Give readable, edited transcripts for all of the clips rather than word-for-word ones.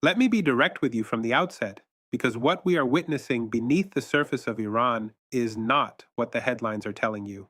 Let me be direct with you from the outset, because what we are witnessing beneath the surface of Iran is not what the headlines are telling you.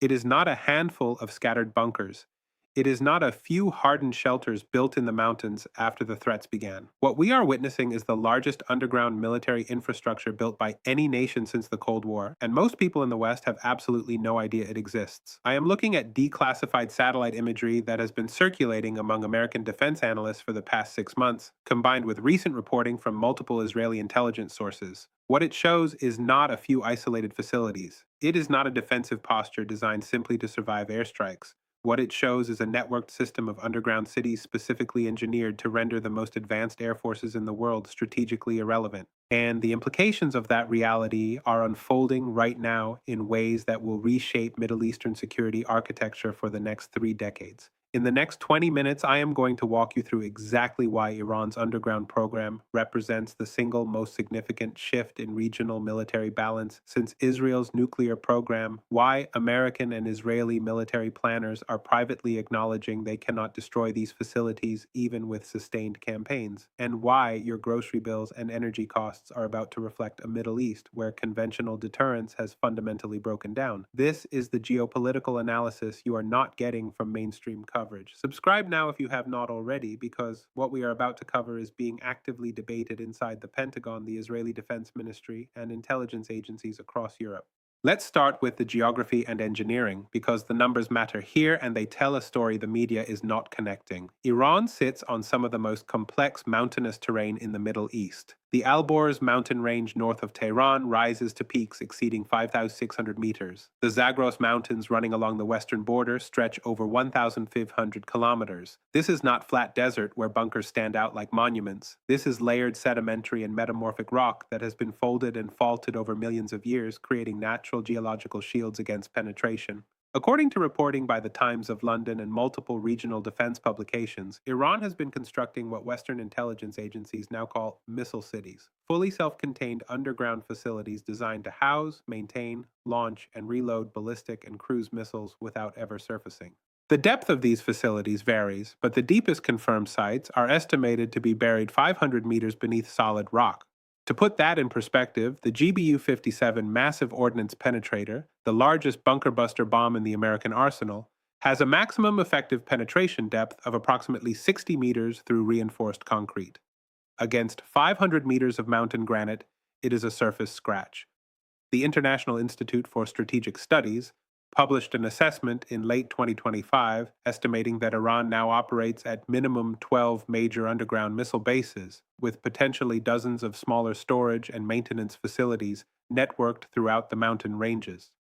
It is not a handful of scattered bunkers. It is not a few hardened shelters built in the mountains after the threats began. What we are witnessing is the largest underground military infrastructure built by any nation since the Cold War, and most people in the West have absolutely no idea it exists. I am looking at declassified satellite imagery that has been circulating among American defense analysts for the past 6 months, combined with recent reporting from multiple Israeli intelligence sources. What it shows is not a few isolated facilities. It is not a defensive posture designed simply to survive airstrikes. What it shows is a networked system of underground cities specifically engineered to render the most advanced air forces in the world strategically irrelevant. And the implications of that reality are unfolding right now in ways that will reshape Middle Eastern security architecture for the next 3 decades. In the next 20 minutes, I am going to walk you through exactly why Iran's underground program represents the single most significant shift in regional military balance since Israel's nuclear program, why American and Israeli military planners are privately acknowledging they cannot destroy these facilities even with sustained campaigns, and why your grocery bills and energy costs are about to reflect a Middle East where conventional deterrence has fundamentally broken down. This is the geopolitical analysis you are not getting from mainstream coverage. Subscribe now if you have not already, because what we are about to cover is being actively debated inside the Pentagon, the Israeli Defense Ministry, and intelligence agencies across Europe. Let's start with the geography and engineering, because the numbers matter here and they tell a story the media is not connecting. Iran sits on some of the most complex mountainous terrain in the Middle East. The Alborz mountain range north of Tehran rises to peaks exceeding 5,600 meters. The Zagros Mountains running along the western border stretch over 1,500 kilometers. This is not flat desert where bunkers stand out like monuments. This is layered sedimentary and metamorphic rock that has been folded and faulted over millions of years, creating natural geological shields against penetration. According to reporting by the Times of London and multiple regional defense publications, Iran has been constructing what Western intelligence agencies now call missile cities, fully self-contained underground facilities designed to house, maintain, launch, and reload ballistic and cruise missiles without ever surfacing. The depth of these facilities varies, but the deepest confirmed sites are estimated to be buried 500 meters beneath solid rock. To put that in perspective, the GBU-57 massive ordnance penetrator, the largest bunker buster bomb in the American arsenal, has a maximum effective penetration depth of approximately 60 meters through reinforced concrete. Against 500 meters of mountain granite, it is a surface scratch. The International Institute for Strategic Studies published an assessment in late 2025 estimating that Iran now operates at minimum 12 major underground missile bases, with potentially dozens of smaller storage and maintenance facilities networked throughout the mountain ranges.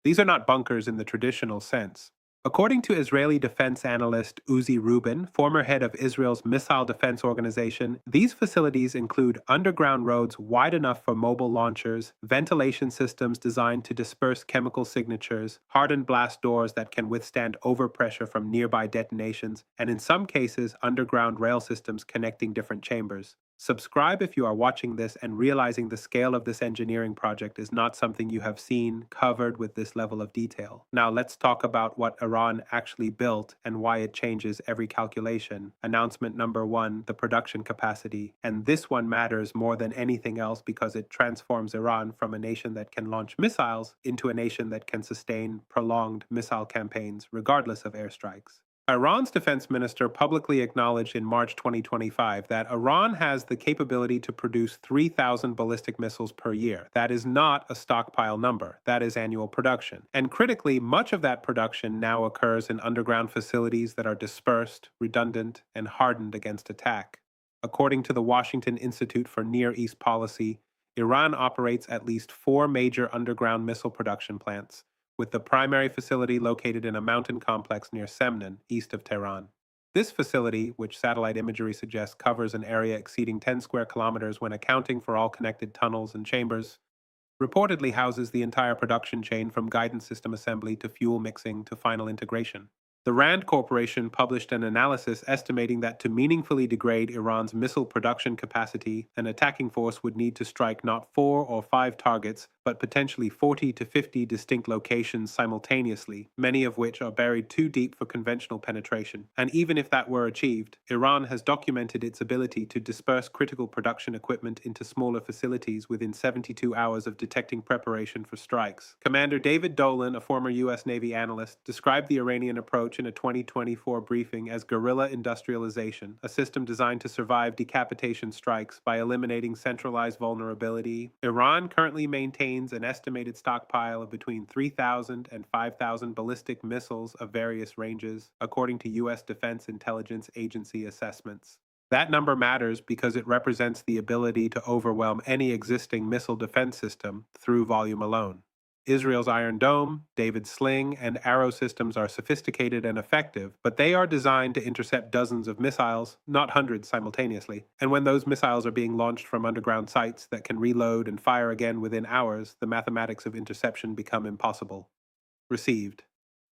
These are not bunkers in the traditional sense. According to Israeli defense analyst Uzi Rubin, former head of Israel's missile defense organization, these facilities include underground roads wide enough for mobile launchers, ventilation systems designed to disperse chemical signatures, hardened blast doors that can withstand overpressure from nearby detonations, and in some cases, underground rail systems connecting different chambers. Subscribe if you are watching this and realizing the scale of this engineering project is not something you have seen covered with this level of detail. Now let's talk about what Iran actually built and why it changes every calculation. Announcement number one, the production capacity. And this one matters more than anything else because it transforms Iran from a nation that can launch missiles into a nation that can sustain prolonged missile campaigns regardless of airstrikes. Iran's defense minister publicly acknowledged in March 2025 that Iran has the capability to produce 3,000 ballistic missiles per year. That is not a stockpile number. That is annual production. And critically, much of that production now occurs in underground facilities that are dispersed, redundant, and hardened against attack. According to the Washington Institute for Near East Policy, Iran operates at least 4 major underground missile production plants, with the primary facility located in a mountain complex near Semnan, east of Tehran. This facility, which satellite imagery suggests covers an area exceeding 10 square kilometers when accounting for all connected tunnels and chambers, reportedly houses the entire production chain from guidance system assembly to fuel mixing to final integration. The RAND Corporation published an analysis estimating that to meaningfully degrade Iran's missile production capacity, an attacking force would need to strike not 4 or 5 targets, but potentially 40 to 50 distinct locations simultaneously, many of which are buried too deep for conventional penetration. And even if that were achieved, Iran has documented its ability to disperse critical production equipment into smaller facilities within 72 hours of detecting preparation for strikes. Commander David Dolan, a former U.S. Navy analyst, described the Iranian approach in a 2024 briefing as guerrilla industrialization, a system designed to survive decapitation strikes by eliminating centralized vulnerability. Iran currently maintains an estimated stockpile of between 3,000 and 5,000 ballistic missiles of various ranges, according to U.S. Defense Intelligence Agency assessments. That number matters because it represents the ability to overwhelm any existing missile defense system through volume alone. Israel's Iron Dome, David's Sling, and Arrow systems are sophisticated and effective, but they are designed to intercept dozens of missiles, not hundreds simultaneously. And when those missiles are being launched from underground sites that can reload and fire again within hours, the mathematics of interception become impossible. Received.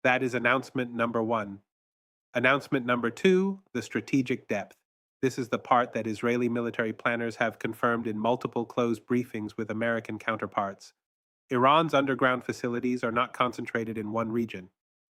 That is announcement number 1. Announcement number 2, the strategic depth. This is the part that Israeli military planners have confirmed in multiple closed briefings with American counterparts. Iran's underground facilities are not concentrated in one region.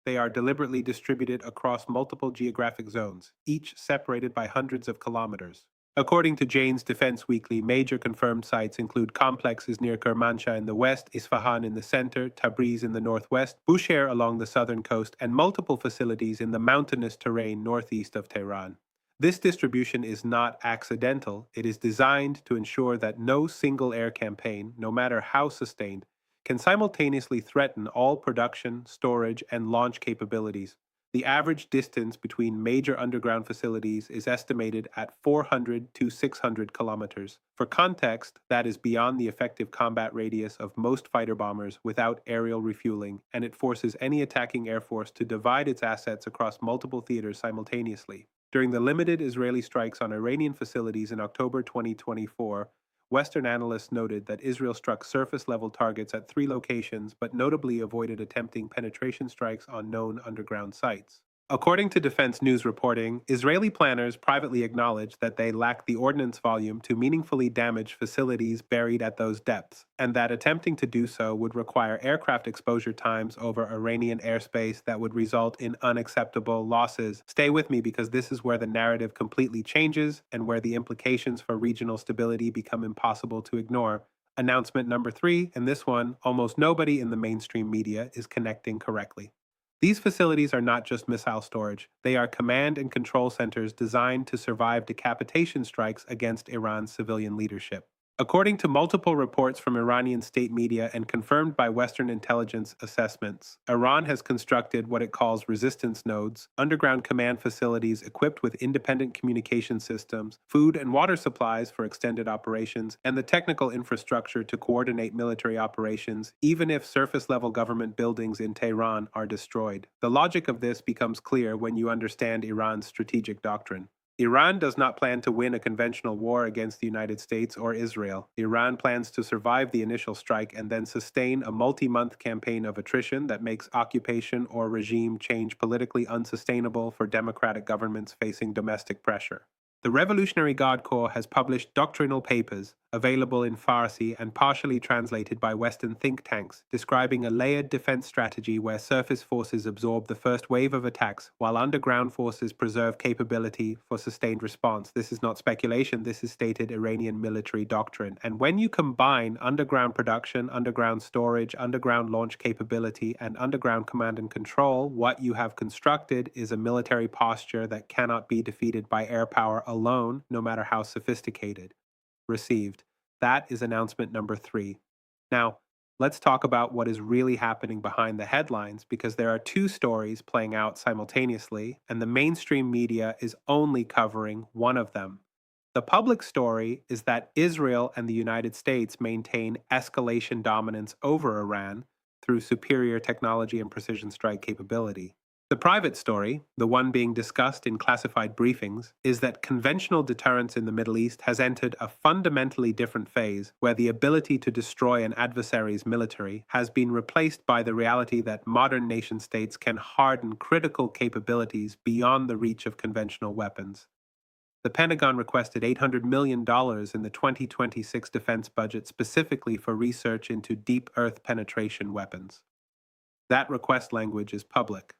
They are deliberately distributed across multiple geographic zones, each separated by hundreds of kilometers. According to Jane's Defense Weekly, major confirmed sites include complexes near Kermanshah in the west, Isfahan in the center, Tabriz in the northwest, Bushehr along the southern coast, and multiple facilities in the mountainous terrain northeast of Tehran. This distribution is not accidental. It is designed to ensure that no single air campaign, no matter how sustained, can simultaneously threaten all production, storage, and launch capabilities. The average distance between major underground facilities is estimated at 400 to 600 kilometers. For context, that is beyond the effective combat radius of most fighter bombers without aerial refueling, and it forces any attacking air force to divide its assets across multiple theaters simultaneously. During the limited Israeli strikes on Iranian facilities in October 2024, Western analysts noted that Israel struck surface-level targets at 3 locations but notably avoided attempting penetration strikes on known underground sites. According to Defense News reporting, Israeli planners privately acknowledged that they lack the ordnance volume to meaningfully damage facilities buried at those depths, and that attempting to do so would require aircraft exposure times over Iranian airspace that would result in unacceptable losses. Stay with me because this is where the narrative completely changes and where the implications for regional stability become impossible to ignore. Announcement number 3, and this one, almost nobody in the mainstream media is connecting correctly. These facilities are not just missile storage, they are command and control centers designed to survive decapitation strikes against Iran's civilian leadership. According to multiple reports from Iranian state media and confirmed by Western intelligence assessments, Iran has constructed what it calls resistance nodes, underground command facilities equipped with independent communication systems, food and water supplies for extended operations, and the technical infrastructure to coordinate military operations, even if surface-level government buildings in Tehran are destroyed. The logic of this becomes clear when you understand Iran's strategic doctrine. Iran does not plan to win a conventional war against the United States or Israel. Iran plans to survive the initial strike and then sustain a multi-month campaign of attrition that makes occupation or regime change politically unsustainable for democratic governments facing domestic pressure. The Revolutionary Guard Corps has published doctrinal papers, available in Farsi and partially translated by Western think tanks, describing a layered defense strategy where surface forces absorb the first wave of attacks, while underground forces preserve capability for sustained response. This is not speculation, this is stated Iranian military doctrine. And when you combine underground production, underground storage, underground launch capability, and underground command and control, what you have constructed is a military posture that cannot be defeated by air power alone, no matter how sophisticated. Received. That is announcement number 3. Now, let's talk about what is really happening behind the headlines, because there are 2 stories playing out simultaneously, and the mainstream media is only covering one of them. The public story is that Israel and the United States maintain escalation dominance over Iran through superior technology and precision strike capability. The private story, the one being discussed in classified briefings, is that conventional deterrence in the Middle East has entered a fundamentally different phase where the ability to destroy an adversary's military has been replaced by the reality that modern nation-states can harden critical capabilities beyond the reach of conventional weapons. The Pentagon requested $800 million in the 2026 defense budget specifically for research into deep earth penetration weapons. That request language is public.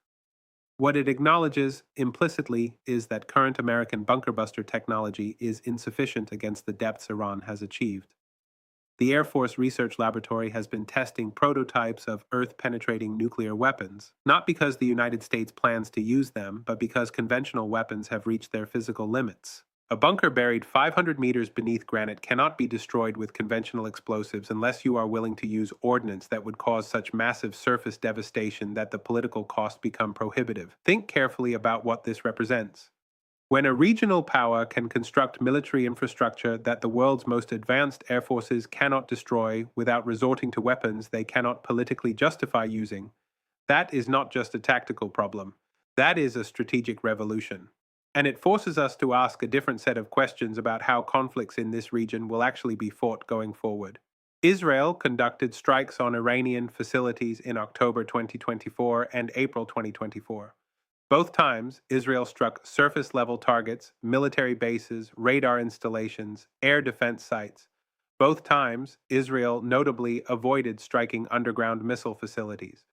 What it acknowledges implicitly is that current American bunker buster technology is insufficient against the depths Iran has achieved. The Air Force Research Laboratory has been testing prototypes of Earth-penetrating nuclear weapons, not because the United States plans to use them, but because conventional weapons have reached their physical limits. A bunker buried 500 meters beneath granite cannot be destroyed with conventional explosives unless you are willing to use ordnance that would cause such massive surface devastation that the political costs become prohibitive. Think carefully about what this represents. When a regional power can construct military infrastructure that the world's most advanced air forces cannot destroy without resorting to weapons they cannot politically justify using, that is not just a tactical problem. That is a strategic revolution. And it forces us to ask a different set of questions about how conflicts in this region will actually be fought going forward. Israel conducted strikes on Iranian facilities in October 2024 and April 2024. Both times, Israel struck surface-level targets, military bases, radar installations, air defense sites. Both times, Israel notably avoided striking underground missile facilities.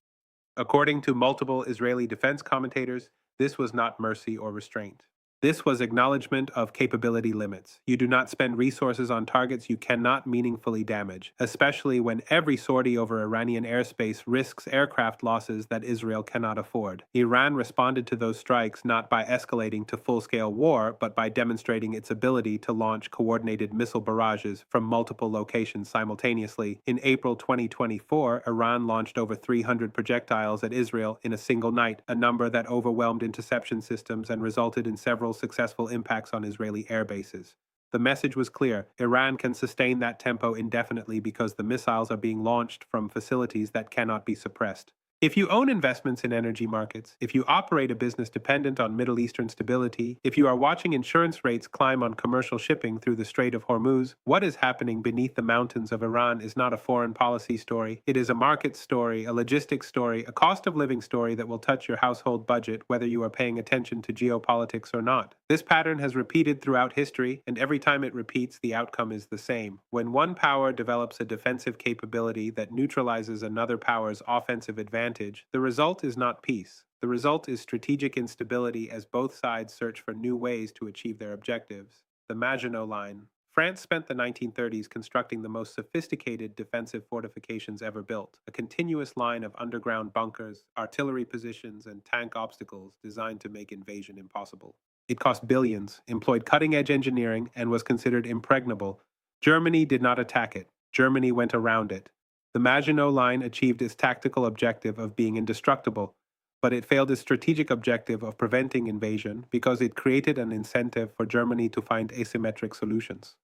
According to multiple Israeli defense commentators, this was not mercy or restraint. This was acknowledgement of capability limits. You do not spend resources on targets you cannot meaningfully damage, especially when every sortie over Iranian airspace risks aircraft losses that Israel cannot afford. Iran responded to those strikes not by escalating to full-scale war, but by demonstrating its ability to launch coordinated missile barrages from multiple locations simultaneously. In April 2024, Iran launched over 300 projectiles at Israel in a single night, a number that overwhelmed interception systems and resulted in several successful impacts on Israeli air bases. The message was clear: Iran can sustain that tempo indefinitely because the missiles are being launched from facilities that cannot be suppressed. If you own investments in energy markets, if you operate a business dependent on Middle Eastern stability, if you are watching insurance rates climb on commercial shipping through the Strait of Hormuz, what is happening beneath the mountains of Iran is not a foreign policy story. It is a market story, a logistics story, a cost of living story that will touch your household budget whether you are paying attention to geopolitics or not. This pattern has repeated throughout history, and every time it repeats, the outcome is the same. When one power develops a defensive capability that neutralizes another power's offensive advantage, the result is not peace. The result is strategic instability as both sides search for new ways to achieve their objectives. The Maginot Line. France spent the 1930s constructing the most sophisticated defensive fortifications ever built, a continuous line of underground bunkers, artillery positions, and tank obstacles designed to make invasion impossible. It cost billions, employed cutting-edge engineering, and was considered impregnable. Germany did not attack it. Germany went around it. The Maginot Line achieved its tactical objective of being indestructible, but it failed its strategic objective of preventing invasion because it created an incentive for Germany to find asymmetric solutions.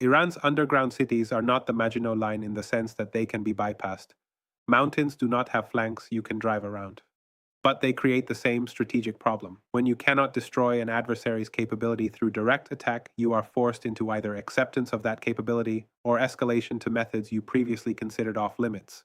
Iran's underground cities are not the Maginot Line in the sense that they can be bypassed. Mountains do not have flanks you can drive around. But they create the same strategic problem. When you cannot destroy an adversary's capability through direct attack, you are forced into either acceptance of that capability or escalation to methods you previously considered off limits.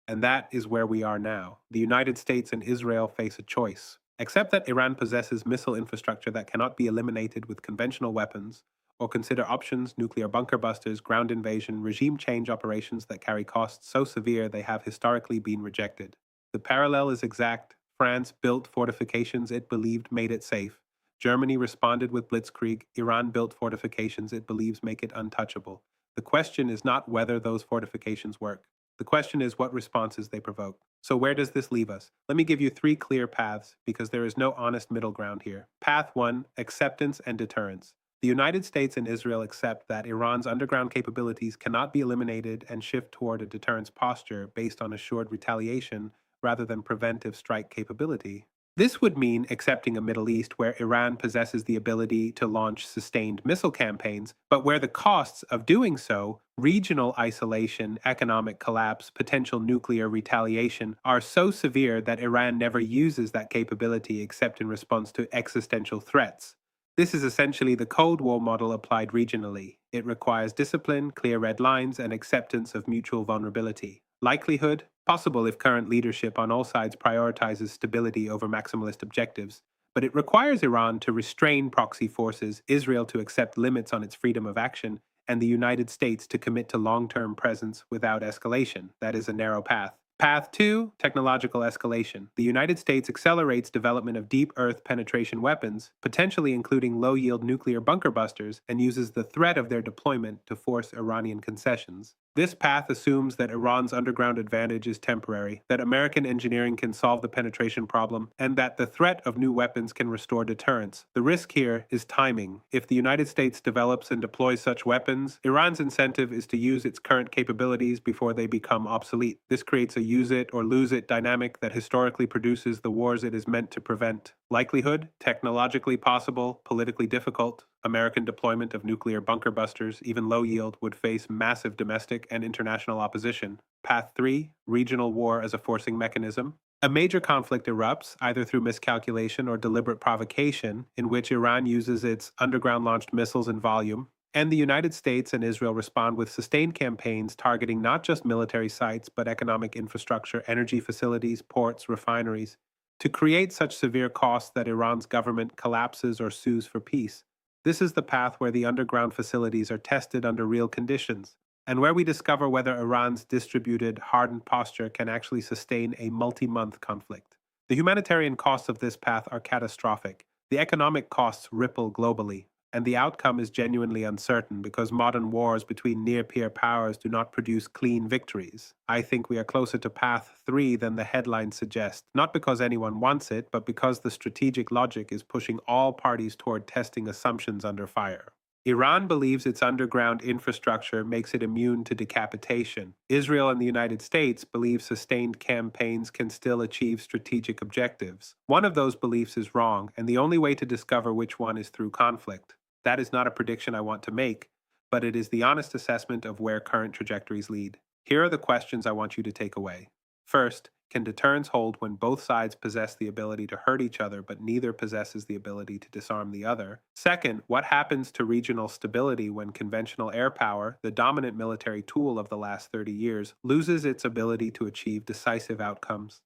And that is where we are now. The United States and Israel face a choice. Accept that Iran possesses missile infrastructure that cannot be eliminated with conventional weapons, or consider options: nuclear bunker busters, ground invasion, regime change operations that carry costs so severe they have historically been rejected. The parallel is exact. France built fortifications it believed made it safe. Germany responded with blitzkrieg. Iran built fortifications it believes make it untouchable. The question is not whether those fortifications work. The question is what responses they provoke. So where does this leave us? Let me give you 3 clear paths, because there is no honest middle ground here. Path 1, acceptance and deterrence. The United States and Israel accept that Iran's underground capabilities cannot be eliminated and shift toward a deterrence posture based on assured retaliation rather than preventive strike capability. This would mean accepting a Middle East where Iran possesses the ability to launch sustained missile campaigns, but where the costs of doing so, regional isolation, economic collapse, potential nuclear retaliation, are so severe that Iran never uses that capability except in response to existential threats. This is essentially the Cold War model applied regionally. It requires discipline, clear red lines, and acceptance of mutual vulnerability. Likelihood? Possible if current leadership on all sides prioritizes stability over maximalist objectives. But it requires Iran to restrain proxy forces, Israel to accept limits on its freedom of action, and the United States to commit to long term presence without escalation. That is a narrow path. Path 2, technological escalation. The United States accelerates development of deep earth penetration weapons, potentially including low yield nuclear bunker busters, and uses the threat of their deployment to force Iranian concessions. This path assumes that Iran's underground advantage is temporary, that American engineering can solve the penetration problem, and that the threat of new weapons can restore deterrence. The risk here is timing. If the United States develops and deploys such weapons, Iran's incentive is to use its current capabilities before they become obsolete. This creates a use it or lose it dynamic that historically produces the wars it is meant to prevent. Likelihood, technologically possible, politically difficult. American deployment of nuclear bunker busters, even low yield, would face massive domestic and international opposition. Path 3, regional war as a forcing mechanism. A major conflict erupts, either through miscalculation or deliberate provocation, in which Iran uses its underground launched missiles in volume, and the United States and Israel respond with sustained campaigns targeting not just military sites, but economic infrastructure, energy facilities, ports, refineries, to create such severe costs that Iran's government collapses or sues for peace. This is the path where the underground facilities are tested under real conditions, and where we discover whether Iran's distributed, hardened posture can actually sustain a multi-month conflict. The humanitarian costs of this path are catastrophic. The economic costs ripple globally, and the outcome is genuinely uncertain because modern wars between near-peer powers do not produce clean victories. I think we are closer to path 3 than the headlines suggest, not because anyone wants it, but because the strategic logic is pushing all parties toward testing assumptions under fire. Iran believes its underground infrastructure makes it immune to decapitation. Israel and the United States believe sustained campaigns can still achieve strategic objectives. One of those beliefs is wrong, and the only way to discover which one is through conflict. That is not a prediction I want to make, but it is the honest assessment of where current trajectories lead. Here are the questions I want you to take away. First, can deterrence hold when both sides possess the ability to hurt each other but neither possesses the ability to disarm the other? Second, what happens to regional stability when conventional air power, the dominant military tool of the last 30 years, loses its ability to achieve decisive outcomes?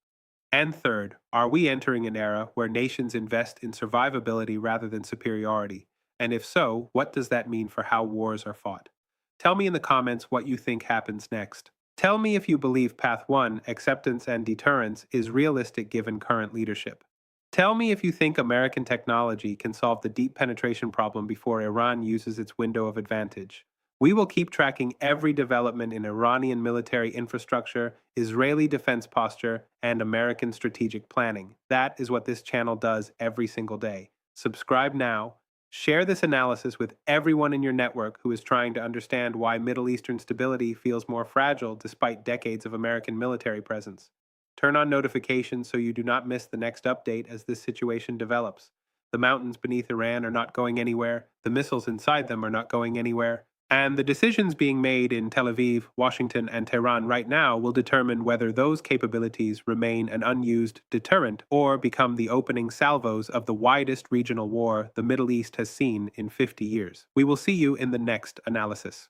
And third, are we entering an era where nations invest in survivability rather than superiority? And if so, what does that mean for how wars are fought? Tell me in the comments what you think happens next. Tell me if you believe Path 1, acceptance and deterrence, is realistic given current leadership. Tell me if you think American technology can solve the deep penetration problem before Iran uses its window of advantage. We will keep tracking every development in Iranian military infrastructure, Israeli defense posture, and American strategic planning. That is what this channel does every single day. Subscribe now. Share this analysis with everyone in your network who is trying to understand why Middle Eastern stability feels more fragile despite decades of American military presence. Turn on notifications so you do not miss the next update as this situation develops. The mountains beneath Iran are not going anywhere, the missiles inside them are not going anywhere, and the decisions being made in Tel Aviv, Washington, and Tehran right now will determine whether those capabilities remain an unused deterrent or become the opening salvos of the widest regional war the Middle East has seen in 50 years. We will see you in the next analysis.